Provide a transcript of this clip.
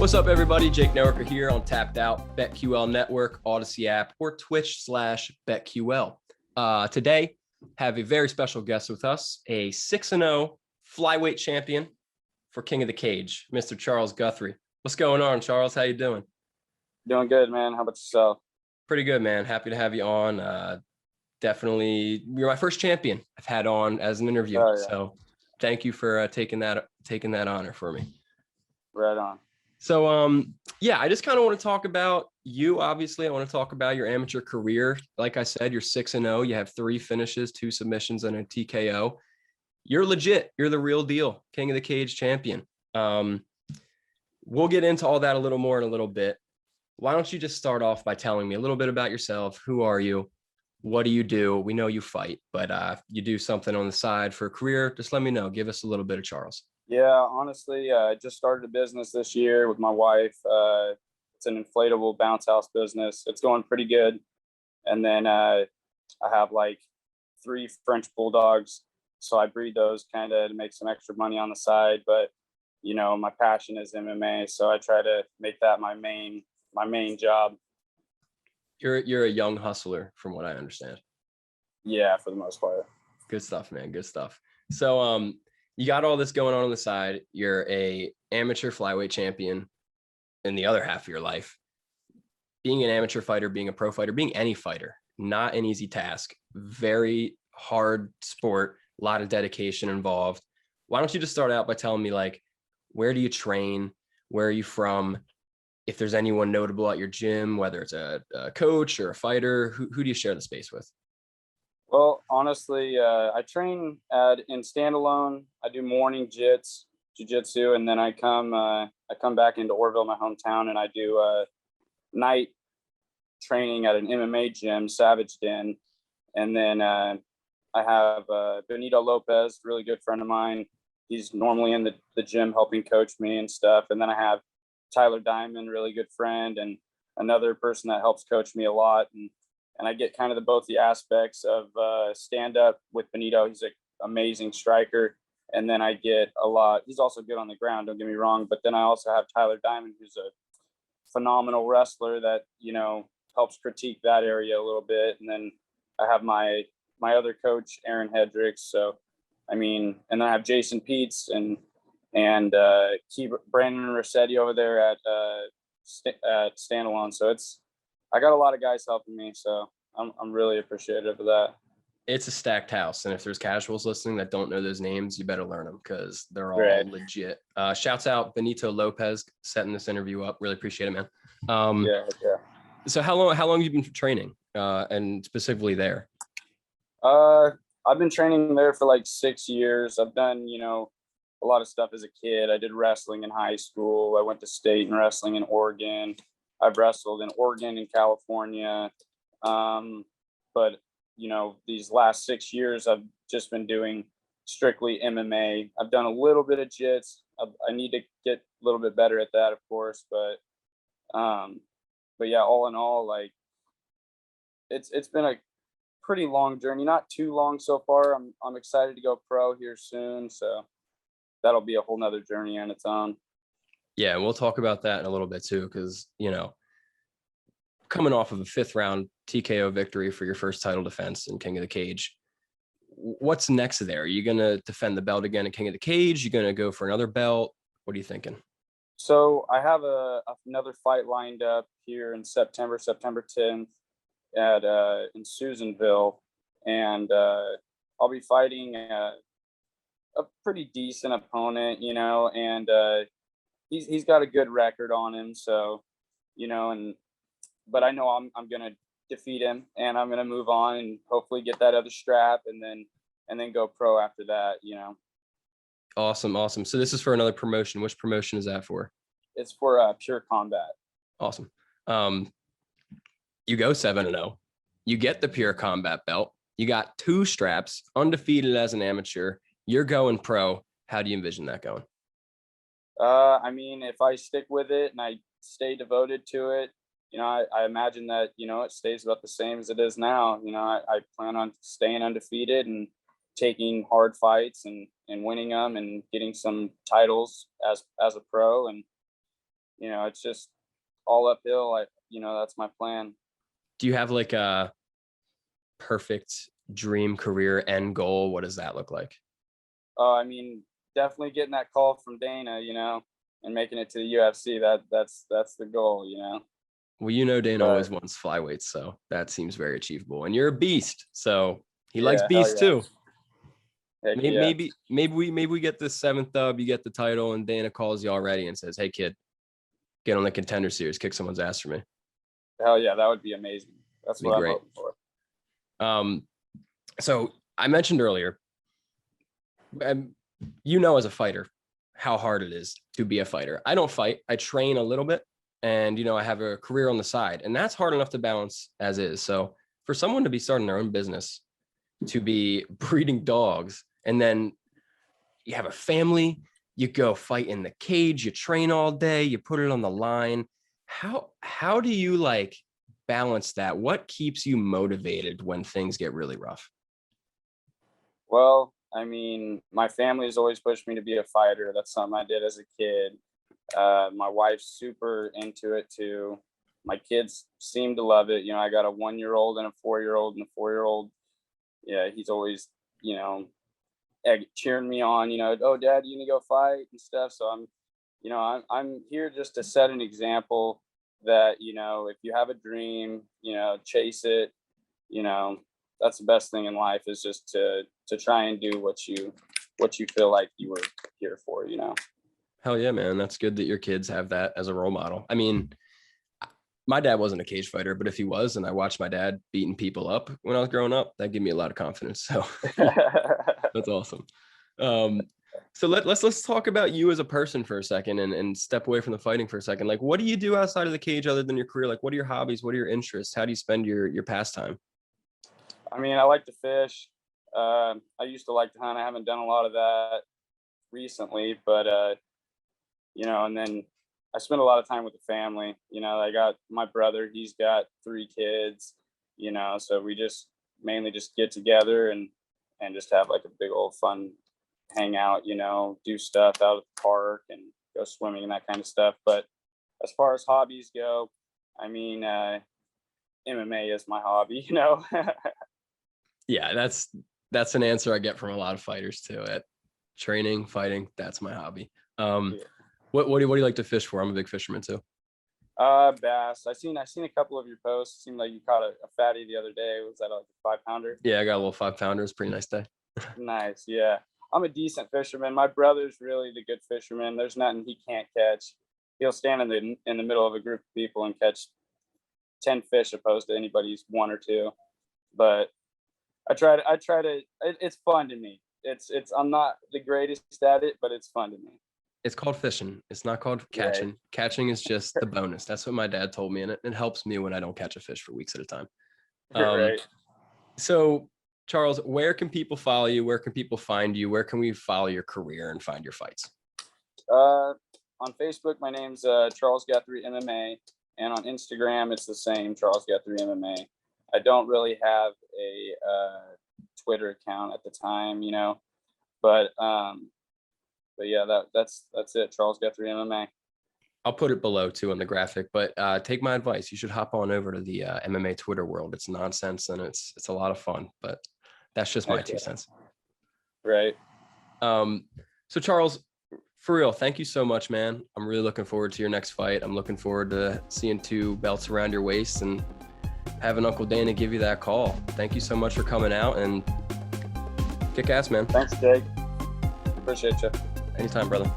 What's up, everybody? Jake Noerker here on Tapped Out, BetQL Network, Odyssey app, or Twitch/BetQL. Today, have a very special guest with us, a 6-0 flyweight champion for King of the Cage, Mr. Charles Guthrie. What's going on, Charles? How you doing? Doing good, man. How about yourself? Pretty good, man. Happy to have you on. Definitely, you're my first champion I've had on as an interview. Oh, yeah. So thank you for taking that honor for me. Right on. So, yeah, I just kind of want to talk about you. Obviously, I want to talk about your amateur career. Like I said, you're 6-0. You have 3 finishes, 2 submissions, and a TKO. You're legit. You're the real deal. King of the Cage champion. We'll get into all that a little more in a little bit. Why don't you just start off by telling me a little bit about yourself? Who are you? What do you do? We know you fight, but you do something on the side for a career. Just let me know. Give us a little bit of Charles. Yeah, honestly, I just started a business this year with my wife. It's an inflatable bounce house business. It's going pretty good. And then I have like 3 French bulldogs. So I breed those kind of to make some extra money on the side. But, you know, my passion is MMA. So I try to make that my main job. You're a young hustler from what I understand. Yeah, for the most part. Good stuff, man. Good stuff. So, you got all this going on the side. You're a amateur flyweight champion in the other half of your life. Being an amateur fighter, being a pro fighter, being any fighter, not an easy task. Very hard sport, a lot of dedication involved. Why don't you just start out by telling me, like, where do you train? Where are you from? If there's anyone notable at your gym, whether it's a coach or a fighter, who do you share the space with? Well, honestly, I train in standalone. I do morning jiu-jitsu, and then I come back into Orville, my hometown, and I do night training at an MMA gym, Savage Den. And then I have Benito Lopez, really good friend of mine. He's normally in the gym helping coach me and stuff. And then I have Tyler Diamond, really good friend, and another person that helps coach me a lot. And I get kind of both the aspects of stand-up with Benito. He's an amazing striker. And then I get a lot. He's also good on the ground, don't get me wrong. But then I also have Tyler Diamond, who's a phenomenal wrestler that, you know, helps critique that area a little bit. And then I have my other coach, Aaron Hedricks. So, I mean, and then I have Jason Peets and Brandon Rossetti over there at Standalone. So I got a lot of guys helping me, so I'm really appreciative of that. It's a stacked house, and if there's casuals listening that don't know those names, you better learn them because they're all legit. Shouts out Benito Lopez setting this interview up. Really appreciate it, man. Yeah. So how long have you been training, and specifically there? I've been training there for like 6 years. I've done, you know, a lot of stuff as a kid. I did wrestling in high school. I went to state and wrestling in Oregon. I've wrestled in Oregon and California. But, you know, these last 6 years, I've just been doing strictly MMA. I've done a little bit of jits. I need to get a little bit better at that, of course. But yeah, all in all, like, it's been a pretty long journey. Not too long so far. I'm excited to go pro here soon. So that'll be a whole nother journey on its own. Yeah, and we'll talk about that in a little bit too, because, you know, coming off of a 5th round TKO victory for your first title defense in King of the Cage, what's next there? Are you going to defend the belt again at King of the Cage? You going to go for another belt? What are you thinking? So I have another fight lined up here in September 10th in Susanville, and I'll be fighting a pretty decent opponent, you know, and he's got a good record on him. So, you know, but I know I'm going to defeat him, and I'm going to move on and hopefully get that other strap and then go pro after that, you know. Awesome. So this is for another promotion. Which promotion is that for? It's for Pure Combat. Awesome. You go 7-0. You get the Pure Combat belt. You got 2 straps, undefeated as an amateur. You're going pro. How do you envision that going? I mean, if I stick with it and I stay devoted to it, you know, I imagine that, you know, it stays about the same as it is now. You know, I plan on staying undefeated and taking hard fights and winning them and getting some titles as a pro. And it's just all uphill. That's my plan. Do you have like a perfect dream career end goal? What does that look like? I mean, definitely getting that call from Dana, and making it to the UFC. That's the goal, Well, Dana always wants flyweights, so that seems very achievable. And you're a beast, so he likes beasts too. Heck maybe we get the 7th dub, you get the title, and Dana calls you already and says, "Hey kid, get on the Contender Series, kick someone's ass for me." Hell yeah, that would be amazing. That's what I'm hoping for. So I mentioned earlier, as a fighter, how hard it is to be a fighter. I don't fight. I train a little bit, and I have a career on the side, and that's hard enough to balance as is. So for someone to be starting their own business, to be breeding dogs, and then you have a family, you go fight in the cage, you train all day, you put it on the line. How do you like balance that? What keeps you motivated when things get really rough? Well, I mean, my family has always pushed me to be a fighter. That's something I did as a kid. My wife's super into it too. My kids seem to love it. I got a 1-year-old and a 4-year-old, and the 4-year-old, yeah, he's always, cheering me on, "Oh, Dad, you gonna go fight?" and stuff. So I'm here just to set an example that, if you have a dream, chase it. That's the best thing in life, is just to try and do what you feel like you were here for. Hell yeah, man. That's good that your kids have that as a role model. I mean, my dad wasn't a cage fighter, but if he was, and I watched my dad beating people up when I was growing up, that gave me a lot of confidence. So that's awesome. So let's talk about you as a person for a second, and step away from the fighting for a second. Like, what do you do outside of the cage other than your career? Like, what are your hobbies? What are your interests? How do you spend your pastime? I mean, I like to fish. I used to like to hunt. I haven't done a lot of that recently, but and then I spend a lot of time with the family. I got my brother, he's got 3 kids, so we just mainly just get together and just have like a big old fun hangout, do stuff out at the park and go swimming and that kind of stuff. But as far as hobbies go, I mean, MMA is my hobby, Yeah, that's an answer I get from a lot of fighters too. At training, fighting, that's my hobby. What do you like to fish for? I'm a big fisherman too. Bass. I seen a couple of your posts. It seemed like you caught a fatty the other day. Was that like a 5-pounder? Yeah, I got a little 5-pounder. It's a pretty nice day. Nice. Yeah. I'm a decent fisherman. My brother's really the good fisherman. There's nothing he can't catch. He'll stand in the middle of a group of people and catch 10 fish opposed to anybody's 1 or 2. But I try to, it's fun to me. I'm not the greatest at it, but it's fun to me. It's called fishing. It's not called catching. Right. Catching is just the bonus. That's what my dad told me, and it helps me when I don't catch a fish for weeks at a time. Right. So, Charles, where can people follow you? Where can people find you? Where can we follow your career and find your fights? On Facebook, my name's Charles Guthrie MMA, and on Instagram, it's the same, Charles Guthrie MMA. I don't really have a Twitter account at the time, but yeah, that's it. Charles Guthrie MMA. I'll put it below too on the graphic, but take my advice. You should hop on over to the MMA Twitter world. It's nonsense and it's a lot of fun, but that's just my 2 cents. Right. So Charles, for real, thank you so much, man. I'm really looking forward to your next fight. I'm looking forward to seeing 2 belts around your waist and having Uncle Dana give you that call. Thank you so much for coming out, and kick ass, man. Thanks, Jake. Appreciate you. Anytime, brother.